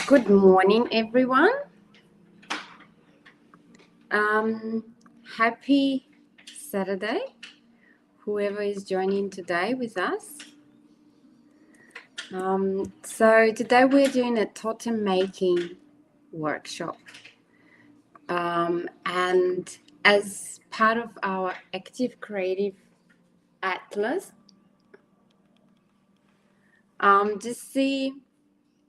Good morning, everyone. Happy Saturday, whoever is joining today with us. So today we're doing a totem making workshop. And as part of our active creative atlas, just see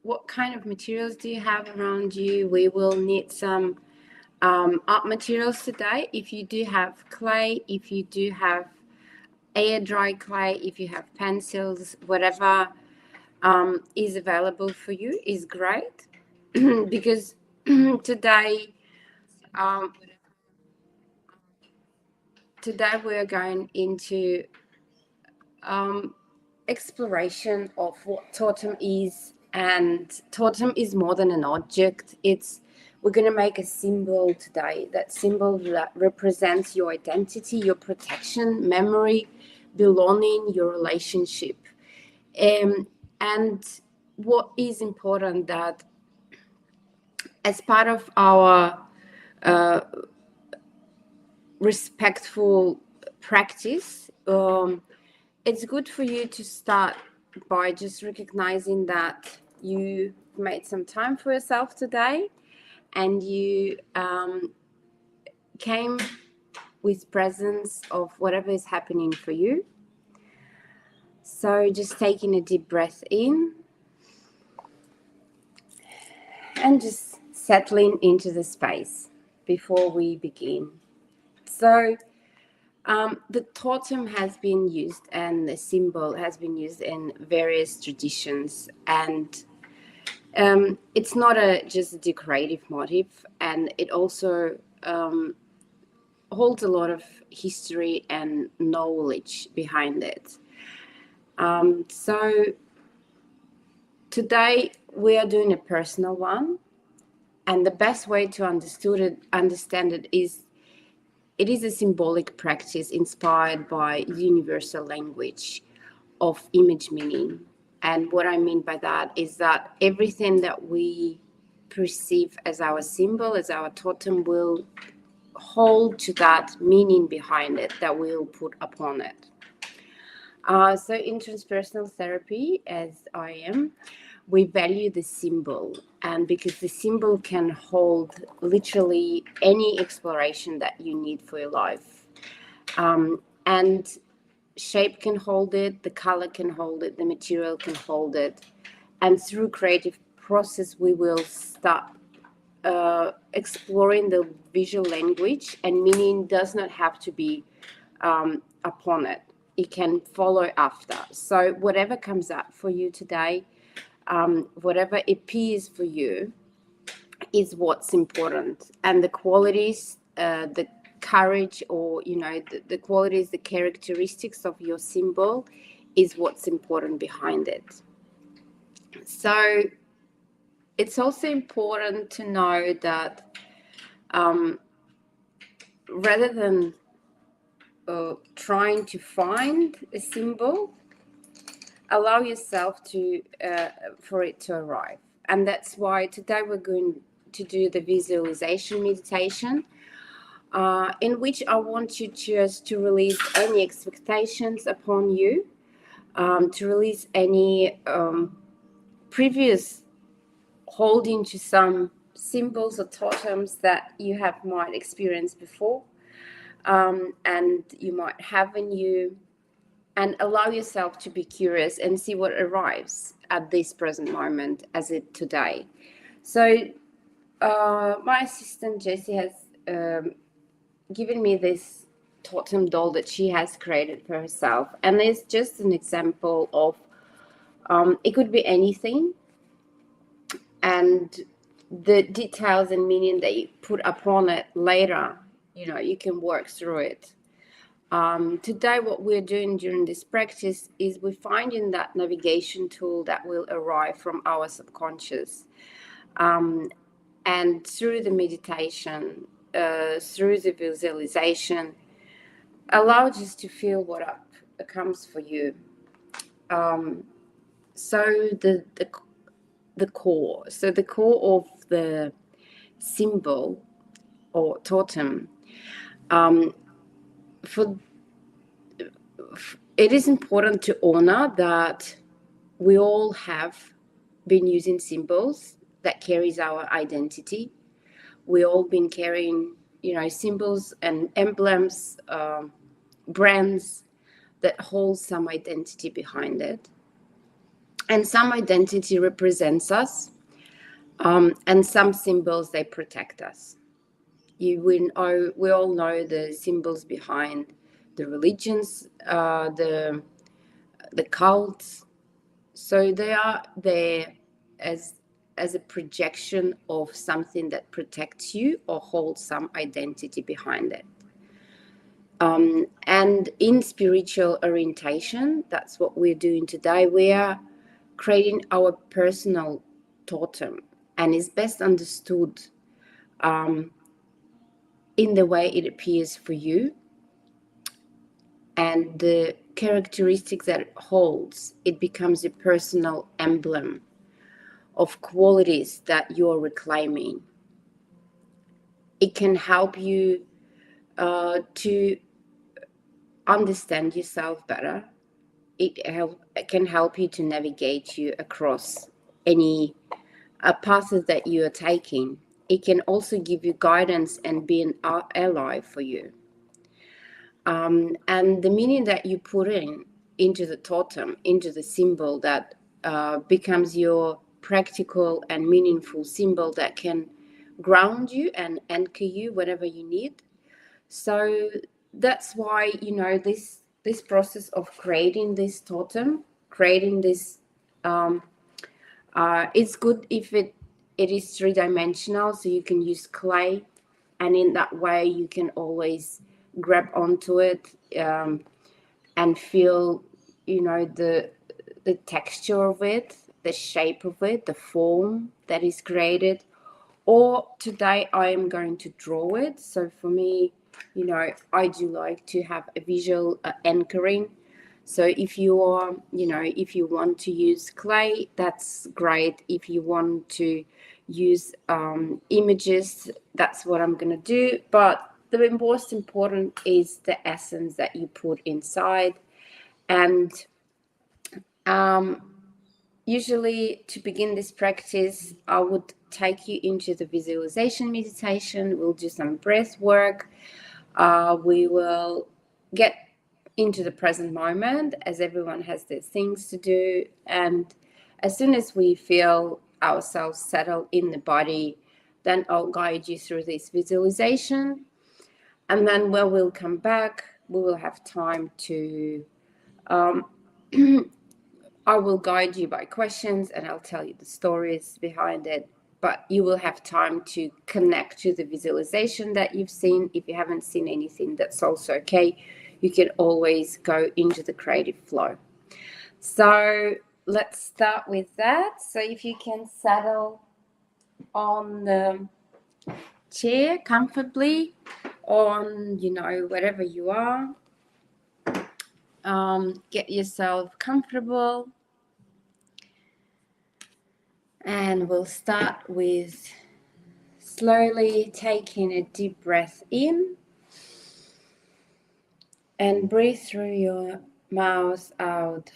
what kind of materials do you have around you. We will need some art materials today. If you do have clay, if you do have air dry clay, if you have pencils, whatever is available for you is great. Because today we're going into exploration of what totem is. And totem is more than an object. We're going to make a symbol today. That symbol that represents your identity, your protection, memory, belonging, your relationship. And what is important that as part of our respectful practice, it's good for you to start by just recognizing that you made some time for yourself today and you came with presence of whatever is happening for you. So just taking a deep breath in and just settling into the space before we begin. So the totem has been used and the symbol has been used in various traditions, and it's not just a decorative motif, and it also holds a lot of history and knowledge behind it. So today we are doing a personal one, and the best way to understand it is it is a symbolic practice inspired by universal language of image meaning. And what I mean by that is that everything that we perceive as our symbol, as our totem, will hold to that meaning behind it that we'll put upon it. So in transpersonal therapy, as I am, we value the symbol, and because the symbol can hold literally any exploration that you need for your life. And shape can hold it, the color can hold it, the material can hold it. And through creative process, we will start exploring the visual language, and meaning does not have to be upon it. It can follow after. So whatever comes up for you today, whatever appears for you is what's important. And the qualities, the courage, or the qualities, the characteristics of your symbol is what's important behind it. So it's also important to know that rather than trying to find a symbol, allow yourself to for it to arrive. And that's why today we're going to do the visualization meditation, in which I want you just to release any expectations upon you, to release any previous holding to some symbols or totems that you might experience before, and you might have in you, and allow yourself to be curious and see what arrives at this present moment as it today. So my assistant Jessie has given me this totem doll that she has created for herself, and it's just an example of it could be anything, and the details and meaning that you put upon it later, you can work through it. Today what we're doing during this practice is we're finding that navigation tool that will arrive from our subconscious, and through the meditation, through the visualization, allow just to feel what comes for you. So the the core. So the core of the symbol or totem, um, for it is important to honor that we all have been using symbols that carries our identity. We all been carrying, symbols and emblems, brands that hold some identity behind it, and some identity represents us, and some symbols they protect us. We all know the symbols behind the religions, the cults. So they are there as a projection of something that protects you or holds some identity behind it. And in spiritual orientation, that's what we're doing today. We are creating our personal totem, and is best understood in the way it appears for you and the characteristics that it holds. It becomes a personal emblem of qualities that you're reclaiming. It can help you to understand yourself better. It can help you to navigate you across any path that you are taking. It can also give you guidance and be an ally for you. And the meaning that you put into the totem, into the symbol that becomes your practical and meaningful symbol that can ground you and anchor you whenever you need. So that's why, this process of creating this totem, creating this, it's good if it is three-dimensional, so you can use clay, and in that way you can always grab onto it, and feel, the texture of it, the shape of it, the form that is created. Or today I am going to draw it. So for me, I do like to have a visual anchoring. So if you are, if you want to use clay, that's great. If you want to use images, that's what I'm going to do. But the most important is the essence that you put inside. And usually to begin this practice, I would take you into the visualization meditation. We'll do some breath work. We will get into the present moment, as everyone has their things to do. And as soon as we feel ourselves settle in the body, then I'll guide you through this visualization. And then when we'll come back, we will have time to I will guide you by questions, and I'll tell you the stories behind it. But you will have time to connect to the visualization that you've seen. If you haven't seen anything, that's also okay. You can always go into the creative flow. So let's start with that. So if you can settle on the chair comfortably, on, wherever you are, get yourself comfortable. And we'll start with slowly taking a deep breath in and breathe through your mouth out.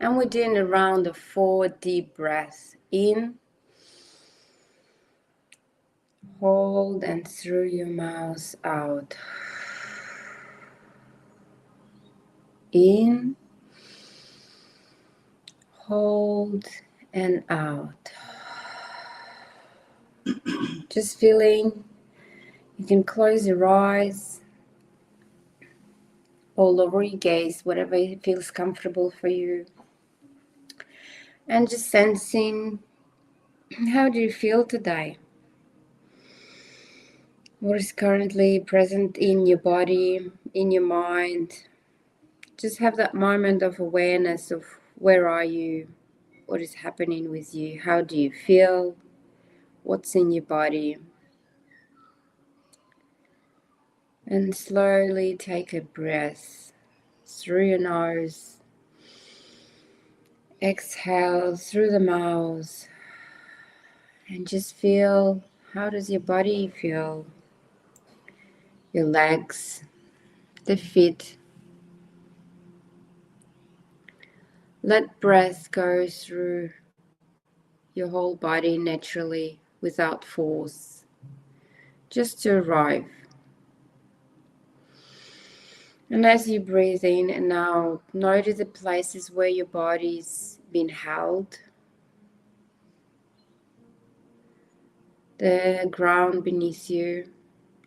And we're doing a round of 4 deep breaths in, hold, and through your mouth out. In, hold, and out. Just feeling, you can close your eyes or lower your gaze, whatever feels comfortable for you. And just sensing, how do you feel today? What is currently present in your body, in your mind? Just have that moment of awareness of where are you, what is happening with you, how do you feel, what's in your body. And slowly take a breath through your nose Exhale through the mouth and just feel, how does your body feel? Your legs, the feet. Let breath go through your whole body naturally without force, just to arrive. And as you breathe in and out, notice the places where your body's been held, the ground beneath you,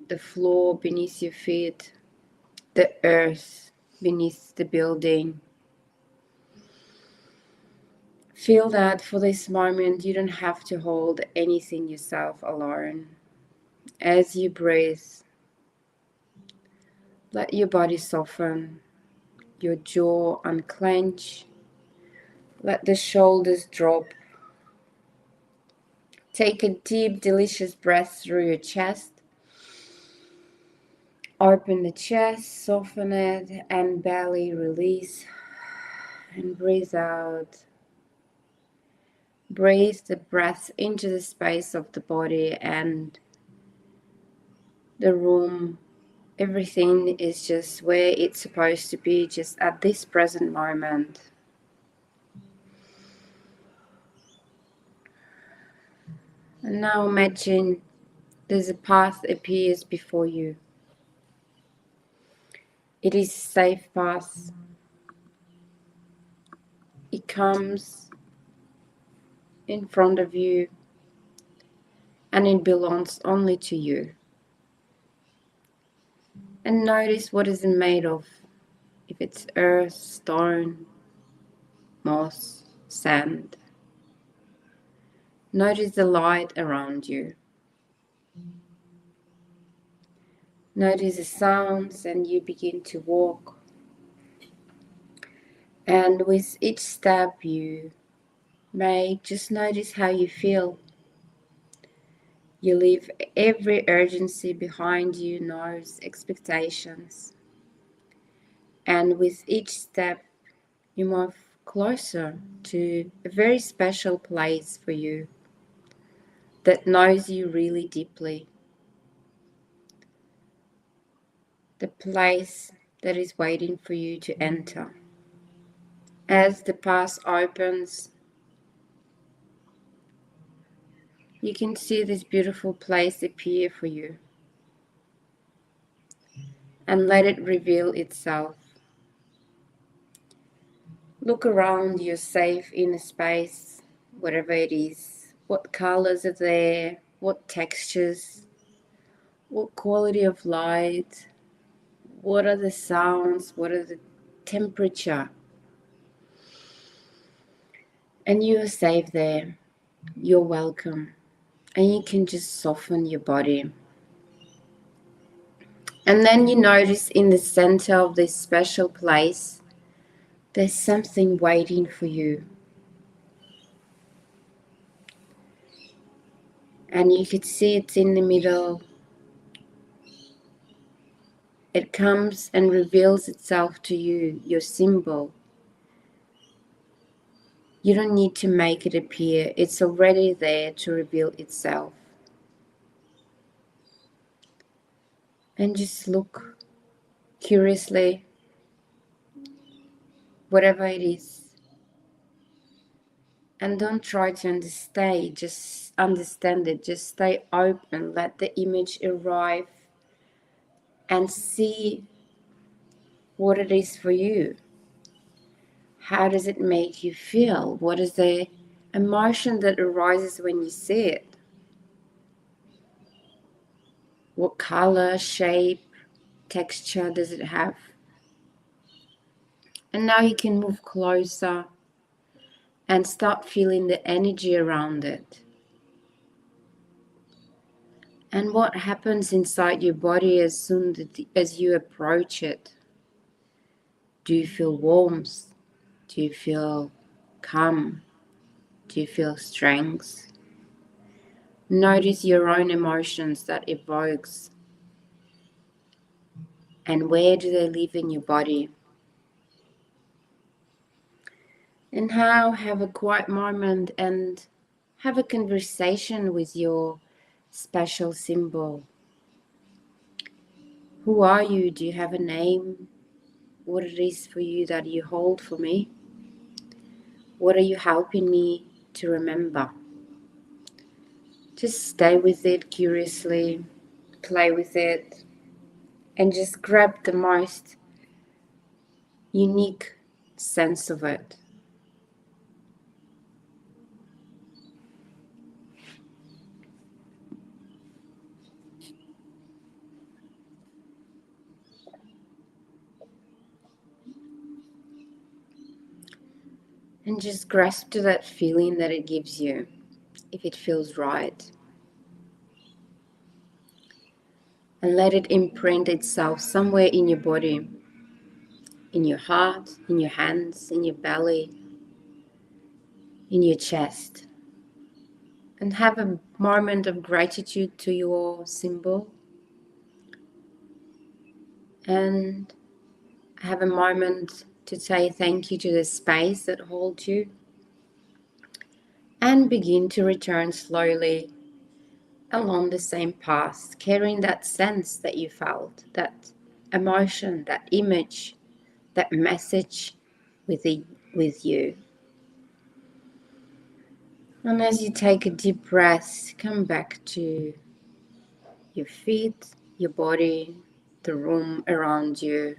the floor beneath your feet, the earth beneath the building. Feel that for this moment you don't have to hold anything yourself alone. As you breathe, let your body soften, your jaw unclench, let the shoulders drop. Take a deep, delicious breath through your chest. Open the chest, soften it, and belly release. And breathe out. Breathe the breath into the space of the body and the room. Everything is just where it's supposed to be, just at this present moment. And now imagine there's a path appears before you. It is a safe path. It comes in front of you and it belongs only to you. And notice what is it made of. If it's earth, stone, moss, sand. Notice the light around you. Notice the sounds and you begin to walk. And with each step you make, just notice how you feel. You leave every urgency behind you, noise, expectations. And with each step, you move closer to a very special place for you that knows you really deeply. The place that is waiting for you to enter. As the path opens, you can see this beautiful place appear for you. And let it reveal itself. Look around, you're safe in a space, whatever it is. What colors are there? What textures? What quality of light? What are the sounds? What are the temperature? And you are safe there. You're welcome. And you can just soften your body. And then you notice in the center of this special place, there's something waiting for you. And you could see it's in the middle. It comes and reveals itself to you, your symbol. You don't need to make it appear. It's already there to reveal itself. And just look curiously, whatever it is. And don't try to understand, just understand it. Just stay open, let the image arrive and see what it is for you. How does it make you feel? What is the emotion that arises when you see it? What color, shape, texture does it have? And now you can move closer and start feeling the energy around it. And what happens inside your body as soon as you approach it? Do you feel warmth? Do you feel calm? Do you feel strength? Notice your own emotions that evokes. And where do they live in your body? And now have a quiet moment and have a conversation with your special symbol. Who are you? Do you have a name? What it is for you that you hold for me? What are you helping me to remember? Just stay with it curiously, play with it, and just grab the most unique sense of it. And just grasp to that feeling that it gives you, if it feels right. And let it imprint itself somewhere in your body, in your heart, in your hands, in your belly, in your chest. And have a moment of gratitude to your symbol. And have a moment to say thank you to the space that holds you. And begin to return slowly along the same path, carrying that sense that you felt, that emotion, that image, that message with you. And as you take a deep breath, come back to your feet, your body, the room around you.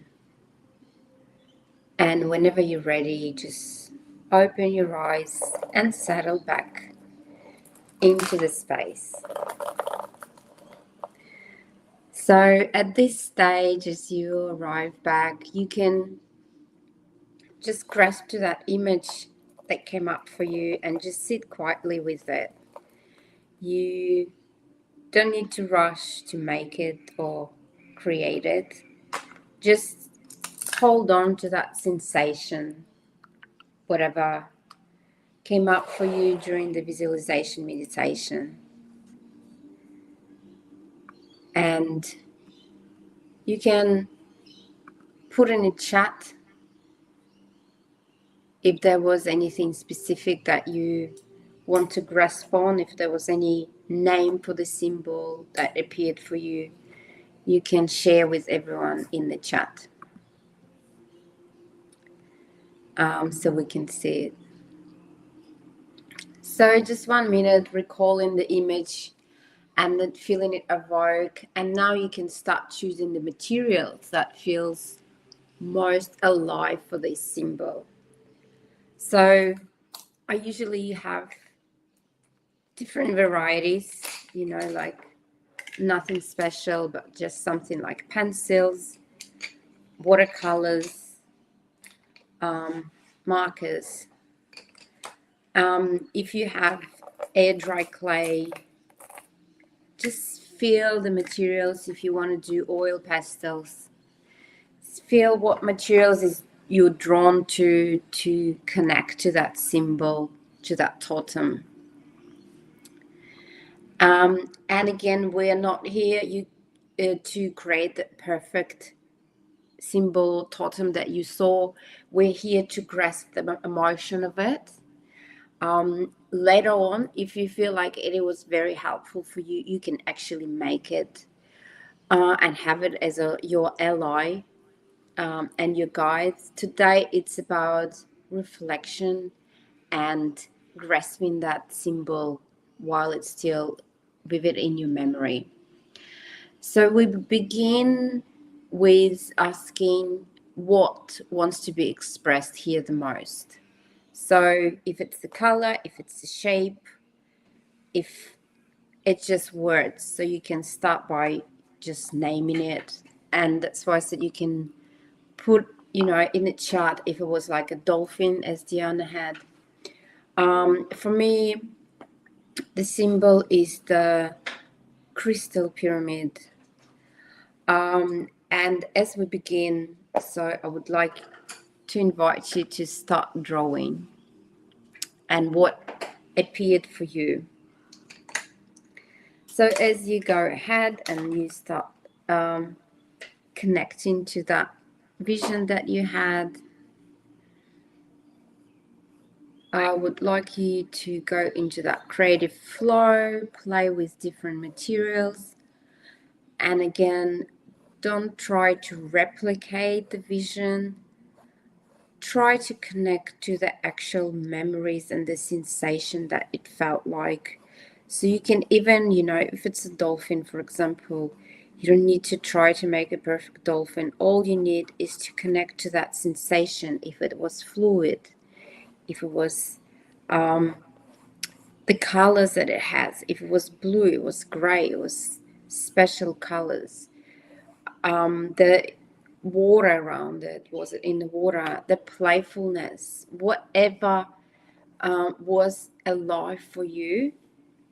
And whenever you're ready, just open your eyes and settle back into the space. So at this stage, as you arrive back, you can just grasp to that image that came up for you and just sit quietly with it. You don't need to rush to make it or create it. Just hold on to that sensation, whatever came up for you during the visualization meditation. And you can put in a chat if there was anything specific that you want to grasp on, if there was any name for the symbol that appeared for you, you can share with everyone in the chat, so we can see it. So just 1 minute, recalling the image and then feeling it evoke. And now you can start choosing the materials that feels most alive for this symbol. So I usually have different varieties, like nothing special, but just something like pencils, watercolors, markers. If you have air dry clay, just feel the materials. If you want to do oil pastels, feel what materials is you're drawn to connect to that symbol, to that totem. And again, we are not here to create the perfect symbol totem that you saw. We're here to grasp the emotion of it. Later on, if you feel like it was very helpful for you, you can actually make it and have it as your ally and your guide. Today, it's about reflection and grasping that symbol while it's still vivid in your memory. So we begin with asking what wants to be expressed here the most. So if it's the color, if it's the shape, if it's just words, so you can start by just naming it. And that's why I said you can put, in the chart if it was like a dolphin, as Diana had. For me, the symbol is the crystal pyramid. And as we begin, so I would like to invite you to start drawing and what appeared for you. So as you go ahead and you start connecting to that vision that you had, I would like you to go into that creative flow, play with different materials, and again, don't try to replicate the vision. Try to connect to the actual memories and the sensation that it felt like. So you can even, if it's a dolphin, for example, you don't need to try to make a perfect dolphin. All you need is to connect to that sensation. If it was fluid, if it was the colors that it has, if it was blue, it was gray, it was special colors. The water around it, was it in the water, the playfulness, whatever was alive for you,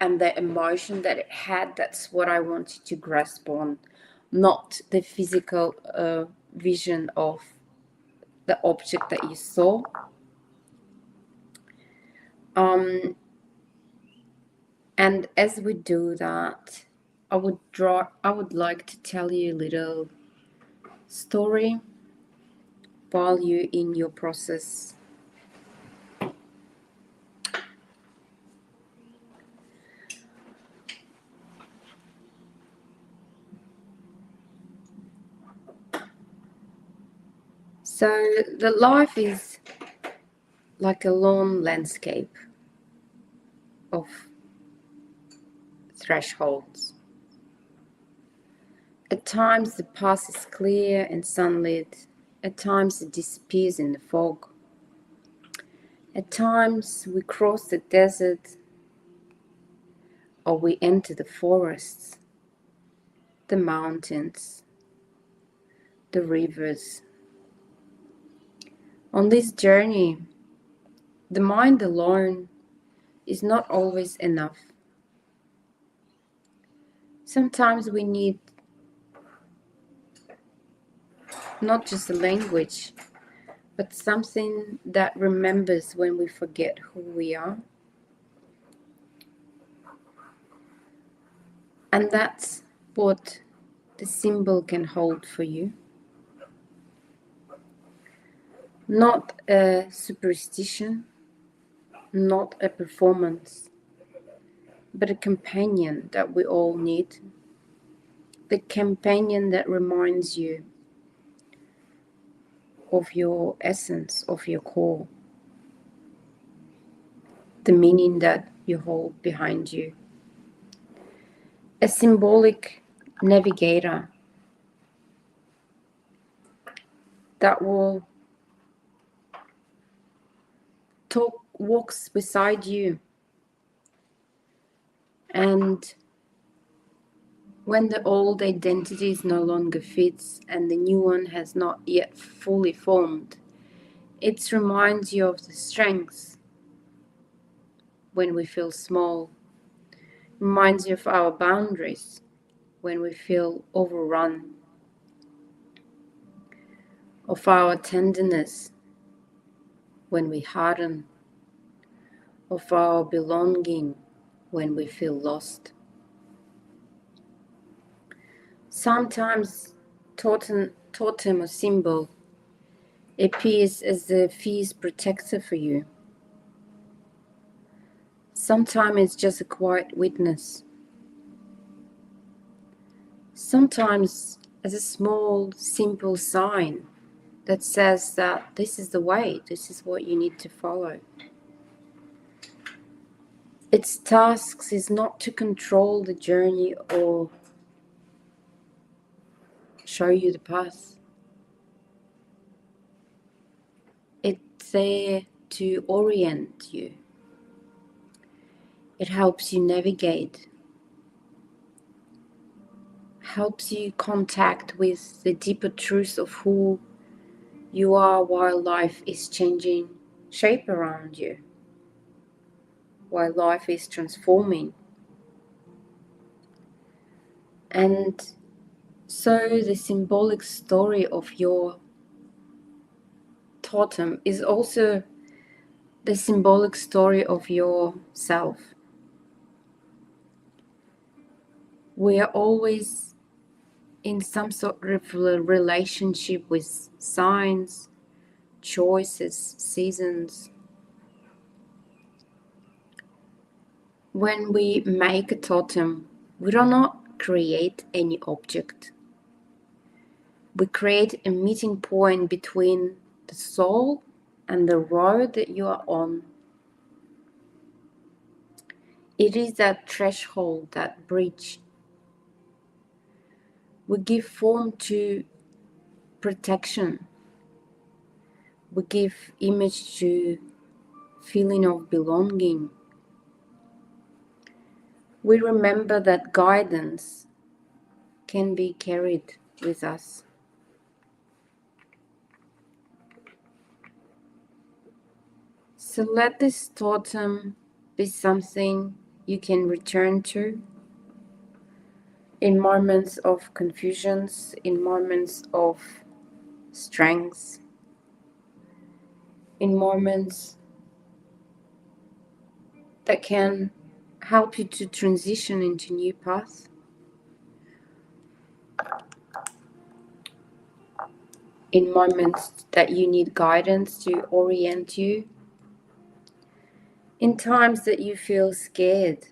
and the emotion that it had, that's what I wanted to grasp on, not the physical vision of the object that you saw. And as we do that, I would like to tell you a little story while you're in your process. So the life is like a long landscape of thresholds. At times the path is clear and sunlit. At times it disappears in the fog. At times we cross the desert, or we enter the forests, the mountains, the rivers. On this journey, the mind alone is not always enough. Sometimes we need not just a language, but something that remembers when we forget who we are. And that's what the symbol can hold for you. Not a superstition, not a performance, but a companion that we all need. The companion that reminds you of your essence, of your core, the meaning that you hold behind you. A symbolic navigator that will walks beside you, and when the old identity no longer fits and the new one has not yet fully formed, it reminds you of the strengths when we feel small, reminds you of our boundaries when we feel overrun, of our tenderness when we harden, of our belonging when we feel lost. Sometimes totem or symbol appears as the fierce protector for you. Sometimes it's just a quiet witness. Sometimes as a small, simple sign that says that this is the way, this is what you need to follow. Its task is not to control the journey or show you the path. It's there to orient you. It helps you navigate, helps you contact with the deeper truth of who you are while life is changing shape around you, while life is transforming. And so the symbolic story of your totem is also the symbolic story of yourself. We are always in some sort of relationship with signs, choices, seasons. When we make a totem, we do not create any object. We create a meeting point between the soul and the road that you are on. It is that threshold, that bridge. We give form to protection. We give image to feeling of belonging. We remember that guidance can be carried with us. So let this totem be something you can return to in moments of confusions, in moments of strength, in moments that can help you to transition into new paths, in moments that you need guidance to orient you, in times that you feel scared.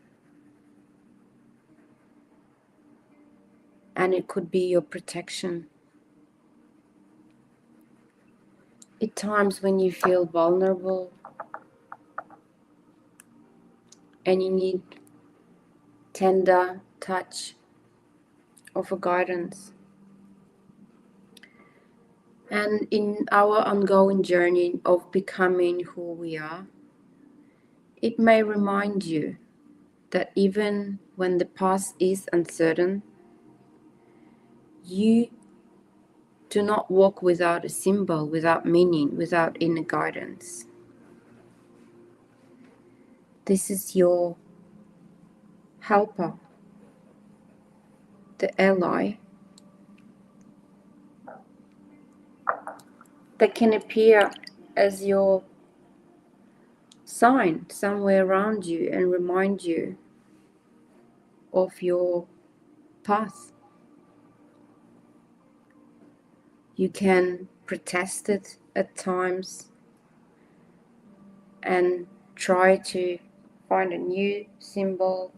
And it could be your protection. At times when you feel vulnerable and you need tender touch of a guidance. And in our ongoing journey of becoming who we are, it may remind you that even when the past is uncertain, you do not walk without a symbol, without meaning, without inner guidance. This is your helper, the ally, that can appear as your sign somewhere around you and remind you of your path. You can protest it at times and try to find a new symbol,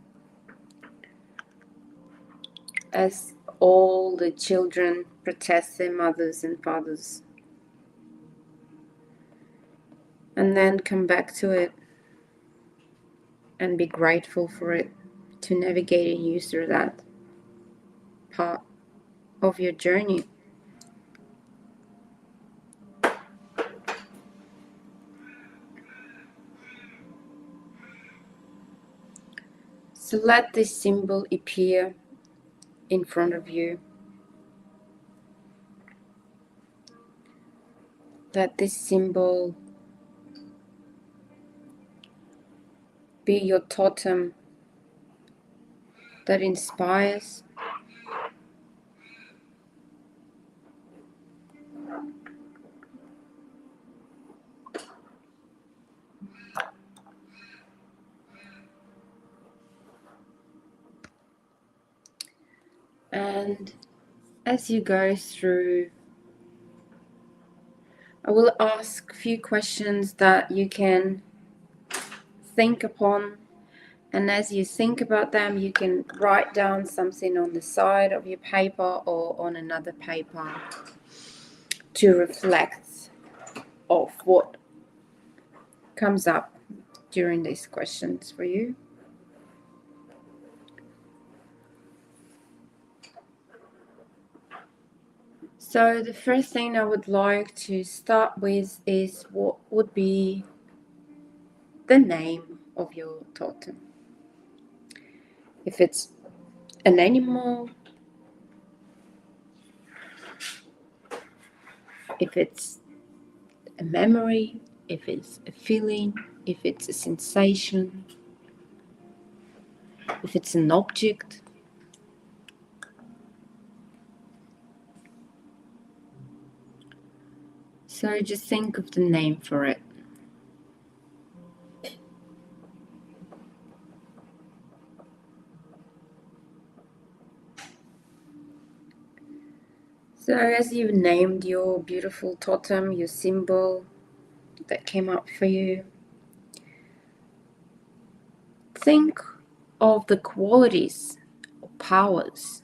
as all the children protest their mothers and fathers, and then come back to it and be grateful for it to navigate you through that part of your journey. So let this symbol appear in front of you. Let this symbol be your totem that inspires. And as you go through, I will ask a few questions that you can think upon. And as you think about them, you can write down something on the side of your paper or on another paper to reflect of what comes up during these questions for you. So the first thing I would like to start with is what would be the name of your totem. If it's an animal, if it's a memory, if it's a feeling, if it's a sensation, if it's an object. So just think of the name for it. So as you've named your beautiful totem, your symbol that came up for you, think of the qualities or powers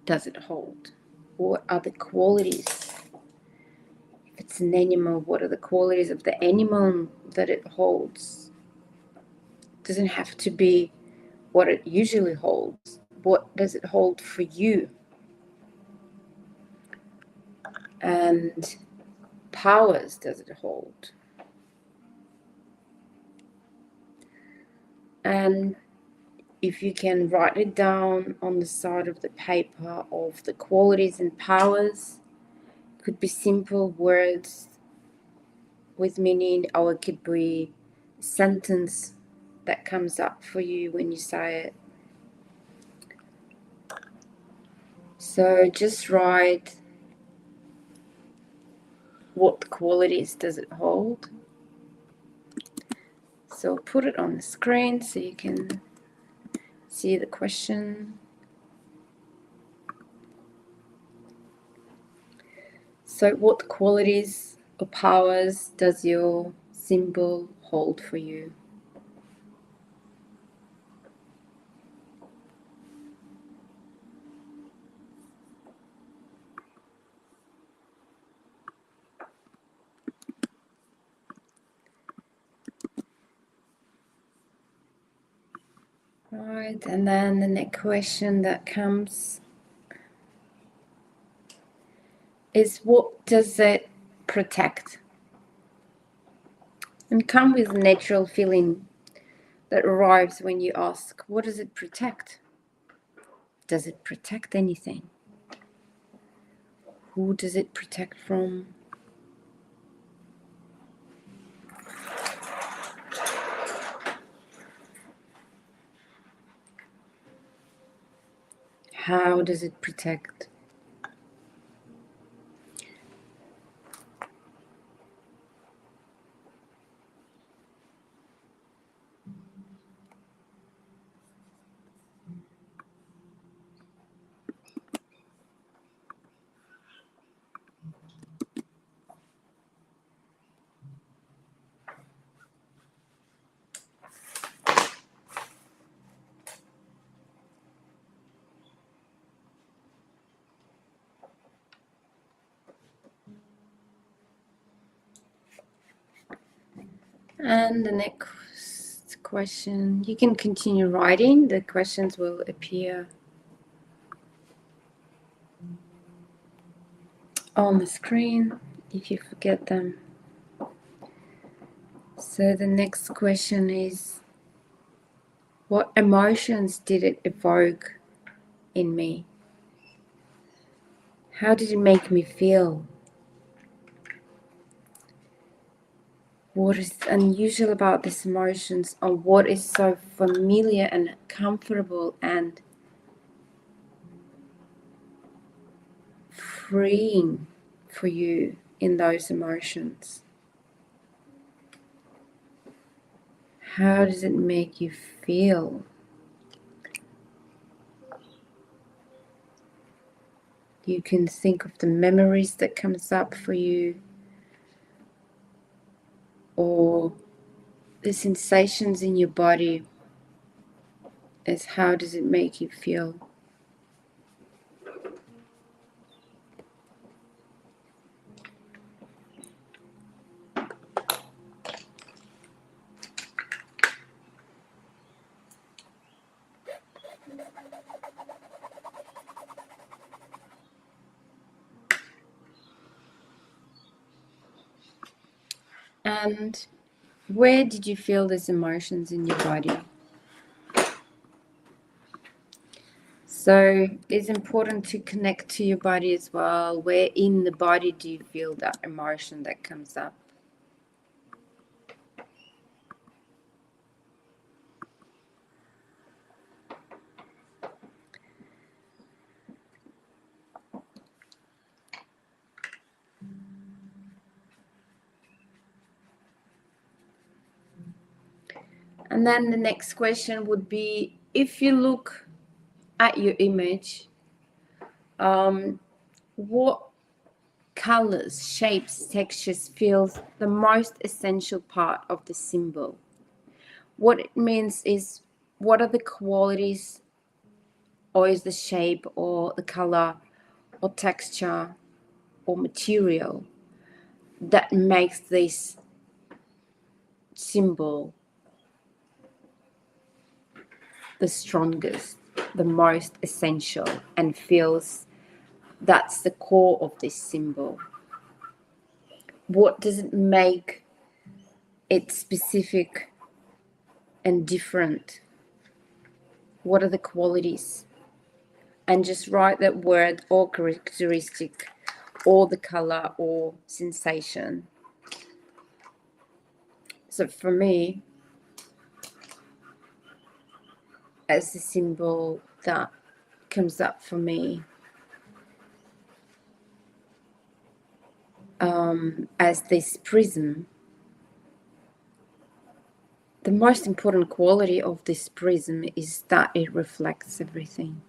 does it hold? What are the qualities? If it's an animal, what are the qualities of the animal that it holds? It doesn't have to be what it usually holds. What does it hold for you? And powers does it hold? And if you can write it down on the side of the paper of the qualities and powers, it could be simple words with meaning, or it could be a sentence that comes up for you when you say it. So just write, what qualities does it hold? So put it on the screen so you can see the question. So what qualities or powers does your symbol hold for you? Right, and then the next question that comes is, what does it protect? And come with a natural feeling that arrives when you ask, what does it protect? Does it protect anything? Who does it protect from? How does it protect? And the next question, you can continue writing, the questions will appear on the screen if you forget them. So the next question is, what emotions did it evoke in me? How did it make me feel? What is unusual about these emotions, or what is so familiar and comfortable and freeing for you in those emotions? How does it make you feel? You can think of the memories that comes up for you, or the sensations in your body, as how does it make you feel? And where did you feel these emotions in your body? So it's important to connect to your body as well. Where in the body do you feel that emotion that comes up? And then the next question would be, if you look at your image, what colors, shapes, textures feels the most essential part of the symbol? What it means is, what are the qualities, or is the shape or the color or texture or material that makes this symbol the strongest, the most essential, and feels that's the core of this symbol? What does it make it specific and different? What are the qualities? And just write that word or characteristic or the color or sensation. So for me, as the symbol that comes up for me, as this prism, the most important quality of this prism is that it reflects everything.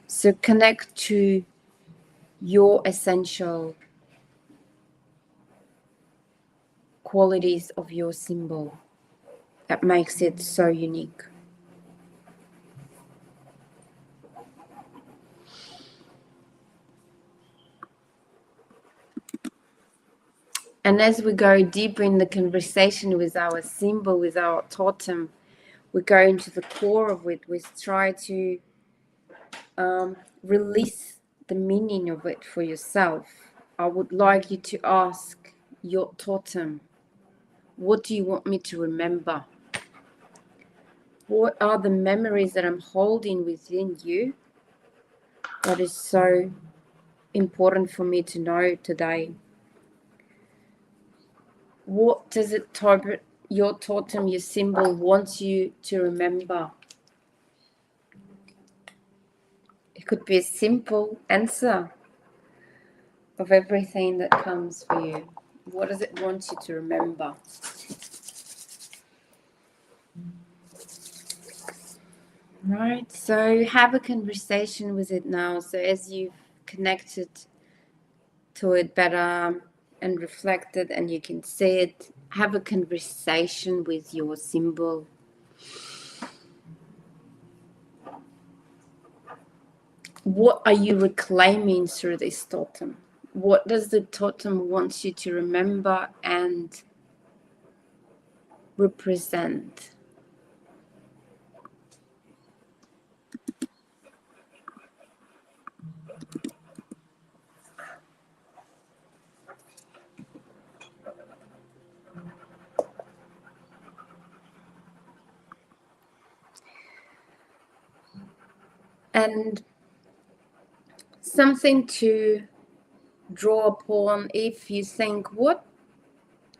So connect to your essential qualities of your symbol that makes it so unique. And as we go deeper in the conversation with our symbol, with our totem, we go into the core of it. We try to release the meaning of it for yourself. I would like you to ask your totem, what do you want me to remember? What are the memories that I'm holding within you that is so important for me to know today? What does it target your totem, your symbol wants you to remember? It could be a simple answer of everything that comes for you. What does it want you to remember? Right, so have a conversation with it now. So as you've connected to it better and reflected and you can see it, have a conversation with your symbol. What are you reclaiming through this totem? What does the totem want you to remember and represent? And something to draw upon if you think, what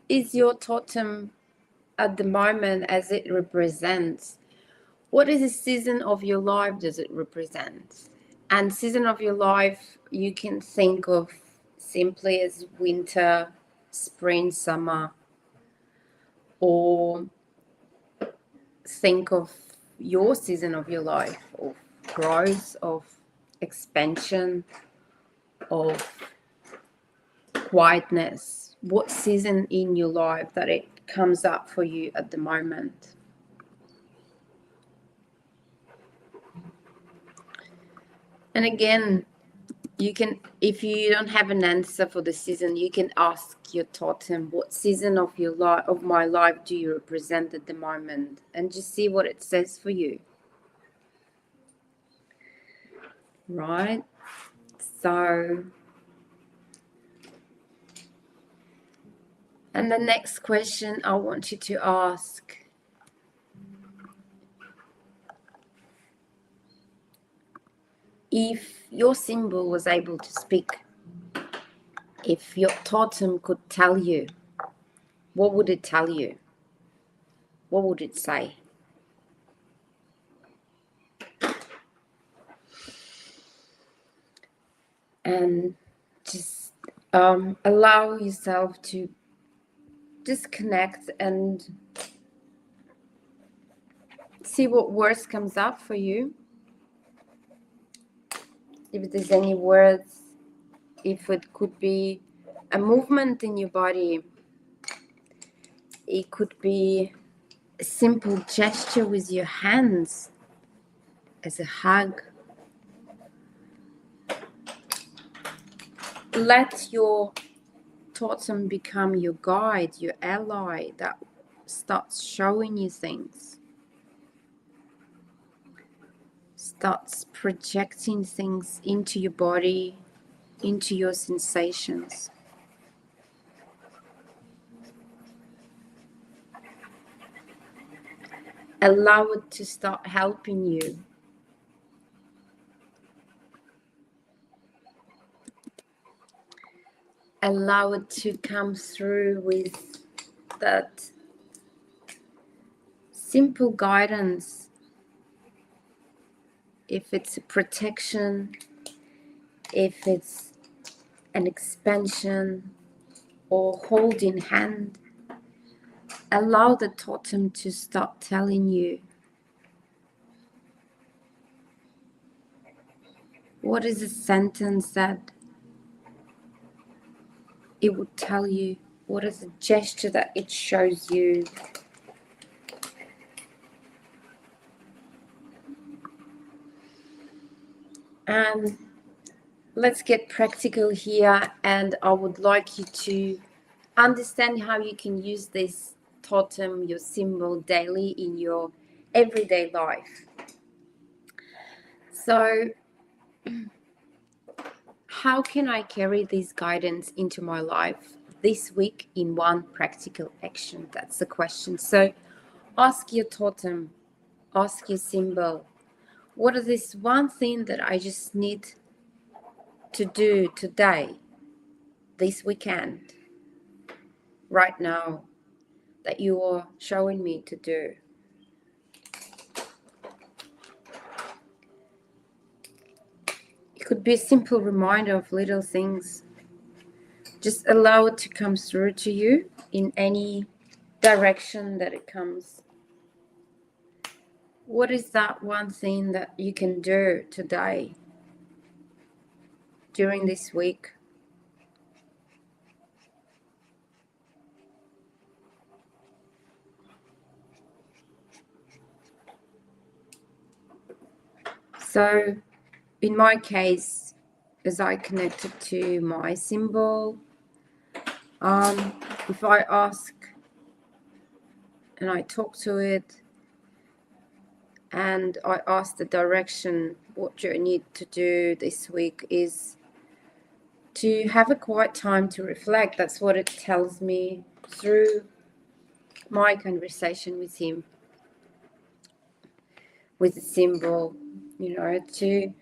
is your totem at the moment as it represents? What is the season of your life does it represent? And season of your life, you can think of simply as winter, spring, summer, or think of your season of your life of growth, of expansion, of quietness. What season in your life that it comes up for you at the moment? And again, you can, if you don't have an answer for the season, you can ask your totem, what season of your life, of my life, do you represent at the moment? And just see what it says for you. Right? So, and the next question I want you to ask, if your symbol was able to speak, if your totem could tell you, what would it tell you? What would it say? And just allow yourself to disconnect and see what words comes up for you. If there's any words, if it could be a movement in your body, it could be a simple gesture with your hands as a hug. Let your totem become your guide, your ally that starts showing you things, starts projecting things into your body, into your sensations. Allow it to start helping you. Allow it to come through with that simple guidance. If it's a protection, if it's an expansion or holding hand, allow the totem to start telling you what is a sentence that it would tell you, what is a gesture that it shows you. And let's get practical here, and I would like you to understand how you can use this totem, your symbol, daily in your everyday life. So how can I carry this guidance into my life this week in one practical action? That's the question. So ask your totem, ask your symbol, what is this one thing that I just need to do today, this weekend, right now, that you are showing me to do? It could be a simple reminder of little things. Just allow it to come through to you in any direction that it comes. What is that one thing that you can do today, during this week? So in my case, as I connected to my symbol, if I ask and I talk to it and I ask the direction, what do I need to do this week is to have a quiet time to reflect. That's what it tells me through my conversation with him, with the symbol, to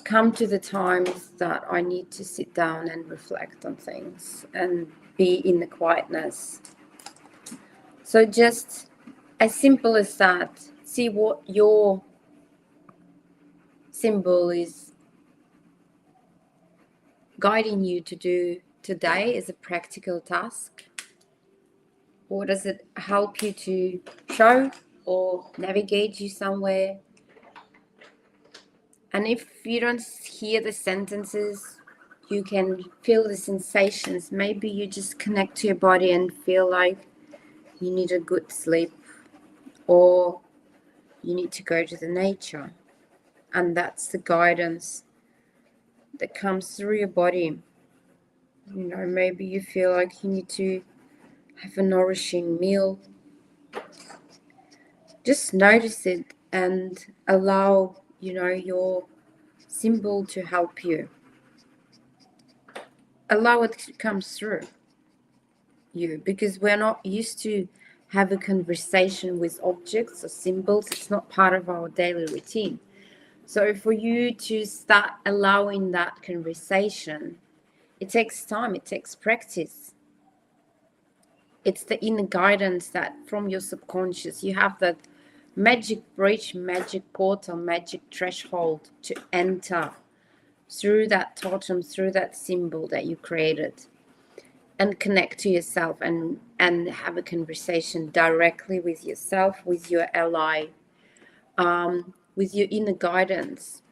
come to the times that I need to sit down and reflect on things and be in the quietness. So just as simple as that, see what your symbol is guiding you to do today as a practical task. Or does it help you to show or navigate you somewhere? And if you don't hear the sentences, you can feel the sensations. Maybe you just connect to your body and feel like you need a good sleep, or you need to go to the nature. And that's the guidance that comes through your body. Maybe you feel like you need to have a nourishing meal. Just notice it and allow, your symbol to help you. Allow it to come through you, because we're not used to have a conversation with objects or symbols. It's not part of our daily routine. So for you to start allowing that conversation, it takes time, it takes practice. It's the inner guidance that from your subconscious, you have that magic bridge, magic portal, magic threshold to enter through that totem, through that symbol that you created, and connect to yourself and have a conversation directly with yourself, with your ally, with your inner guidance.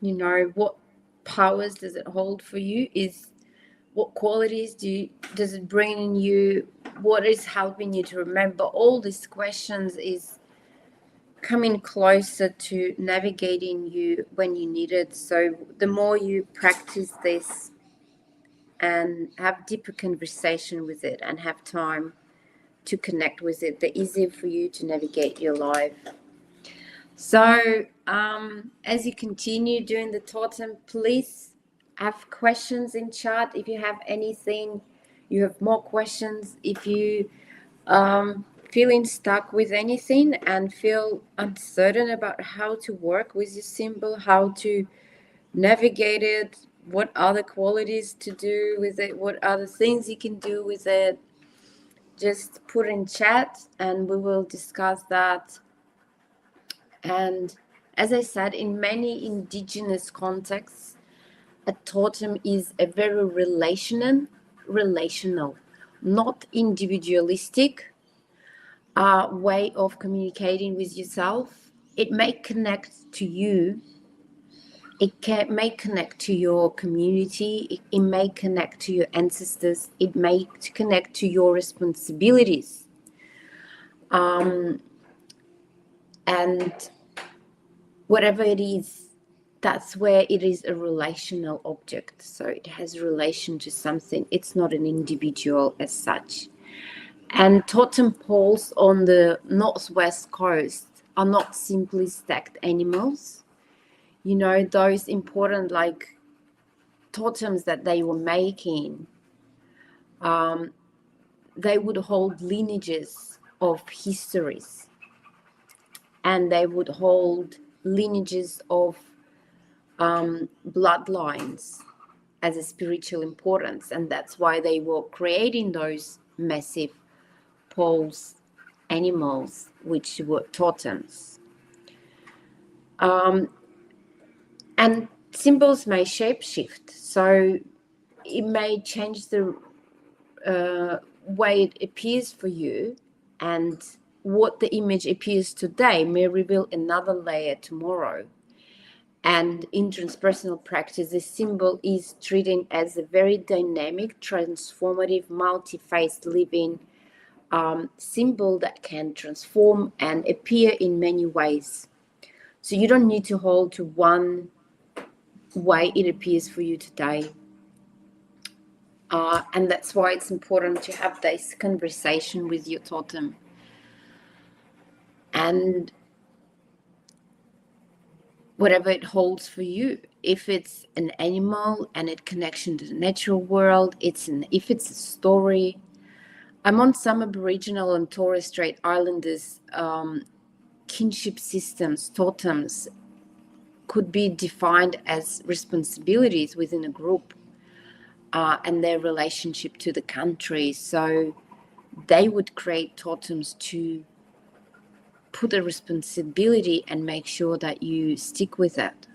What powers does it hold for you? Is what qualities do does it bring in you? What is helping you to remember? All these questions is coming closer to navigating you when you need it. So the more you practice this and have deeper conversation with it and have time to connect with it, the easier for you to navigate your life. So as you continue doing the totem, please have questions in chat. If you have anything, you have more questions. If you feeling stuck with anything and feel uncertain about how to work with your symbol, how to navigate it, what other qualities to do with it, what other things you can do with it, just put in chat and we will discuss that. And as I said, in many indigenous contexts, a totem is a very relational, not individualistic way of communicating with yourself. It may connect to you. May connect to your community. It may connect to your ancestors. It may connect to your responsibilities. And whatever it is, that's where it is a relational object. So it has relation to something. It's not an individual as such. And totem poles on the northwest coast are not simply stacked animals. You know, those important like totems that they were making, they would hold lineages of histories, and they would hold lineages of bloodlines as a spiritual importance. And that's why they were creating those massive poles, animals, which were totems. And symbols may shapeshift, so it may change the way it appears for you, and what the image appears today may reveal another layer tomorrow. And in transpersonal practice, the symbol is treated as a very dynamic, transformative, multi-faced living symbol that can transform and appear in many ways. So you don't need to hold to one way it appears for you today. And that's why it's important to have this conversation with your totem. And whatever it holds for you, if it's an animal and its connection to the natural world, if it's a story. I'm on some Aboriginal and Torres Strait Islanders kinship systems. Totems could be defined as responsibilities within a group and their relationship to the country. So they would create totems to put a responsibility and make sure that you stick with it.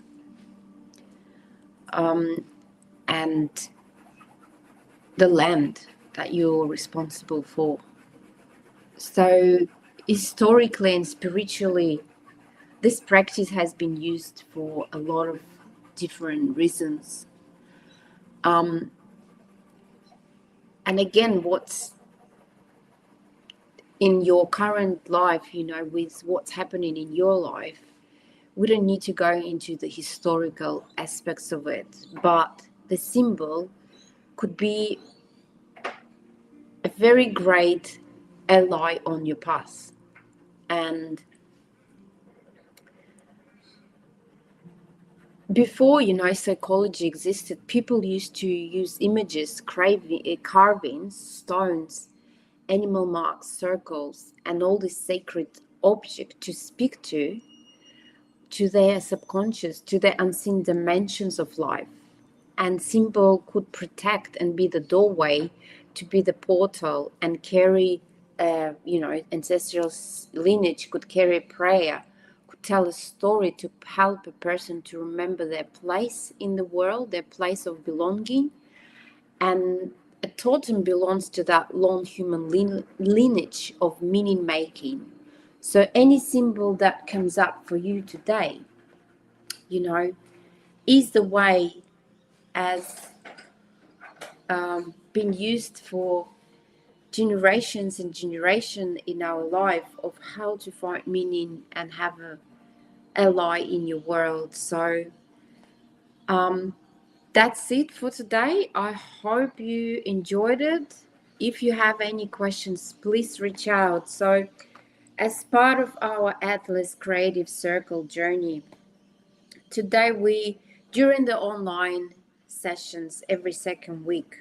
And the land that you're responsible for. So historically and spiritually, this practice has been used for a lot of different reasons. And again, what's in your current life, you know, with what's happening in your life, we don't need to go into the historical aspects of it, but the symbol could be a very great ally on your path. And before, you know, psychology existed, people used to use images, carvings, stones, animal marks, circles, and all these sacred objects to speak to their subconscious, to their unseen dimensions of life. And symbol could protect and be the doorway, to be the portal, and carry, you know, ancestral lineage, could carry prayer, could tell a story to help a person to remember their place in the world, their place of belonging. And a totem belongs to that long human lineage of meaning making. So any symbol that comes up for you today, you know, is the way as been used for generations and generation in our life of how to find meaning and have a ally in your world. So that's it for today. I hope you enjoyed it. If you have any questions, please reach out. So as part of our Atlas Creative Circle journey, today during the online sessions every second week,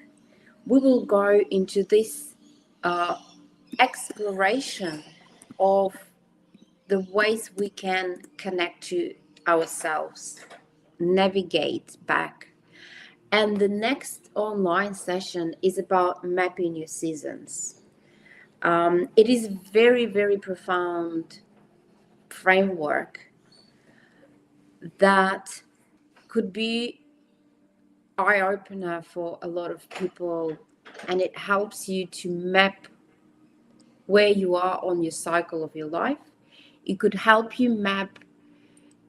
we will go into this exploration of the ways we can connect to ourselves, navigate back. And the next online session is about mapping your seasons. It is very, very profound framework that could be eye-opener for a lot of people, and it helps you to map where you are on your cycle of your life. It could help you map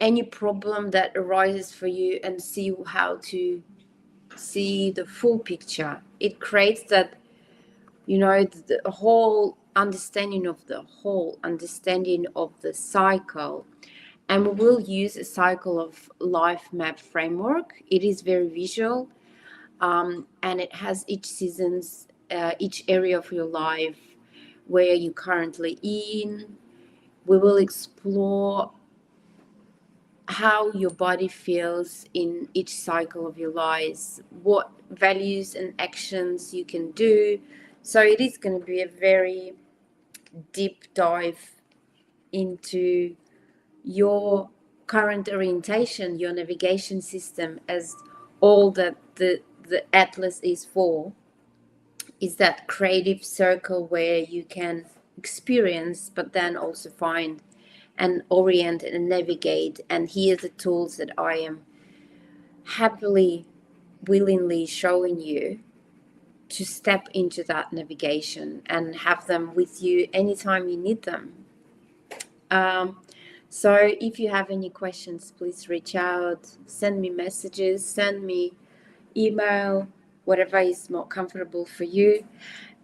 any problem that arises for you and see how to see the full picture. It creates that, the whole understanding of the cycle. And we will use a cycle of life map framework. It is very visual, and it has each seasons, each area of your life, where you're currently in. We will explore how your body feels in each cycle of your lives, what values and actions you can do. So it is going to be a very deep dive into your current orientation, your navigation system, as all that the Atlas is for, is that creative circle where you can experience, but then also find and orient and navigate. And here are the tools that I am happily, willingly showing you to step into that navigation and have them with you anytime you need them. So if you have any questions, please reach out, send me messages, send me email, whatever is more comfortable for you.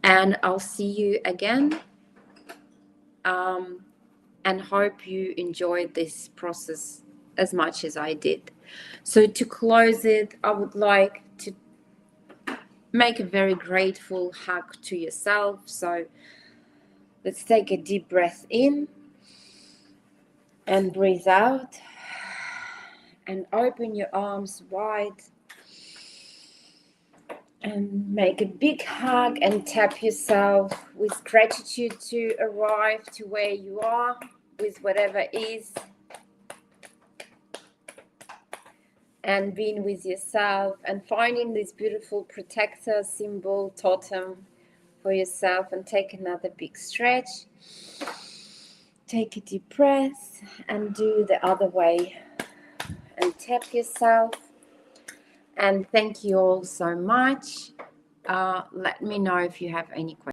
And I'll see you again. And hope you enjoyed this process as much as I did. So to close it, I would like to make a very grateful hug to yourself. So let's take a deep breath in and breathe out, and open your arms wide and make a big hug and tap yourself with gratitude to arrive to where you are with whatever is, and being with yourself and finding this beautiful protector symbol totem for yourself. And take another big stretch, take a deep breath and do the other way and tap yourself. And thank you all so much. Let me know if you have any questions.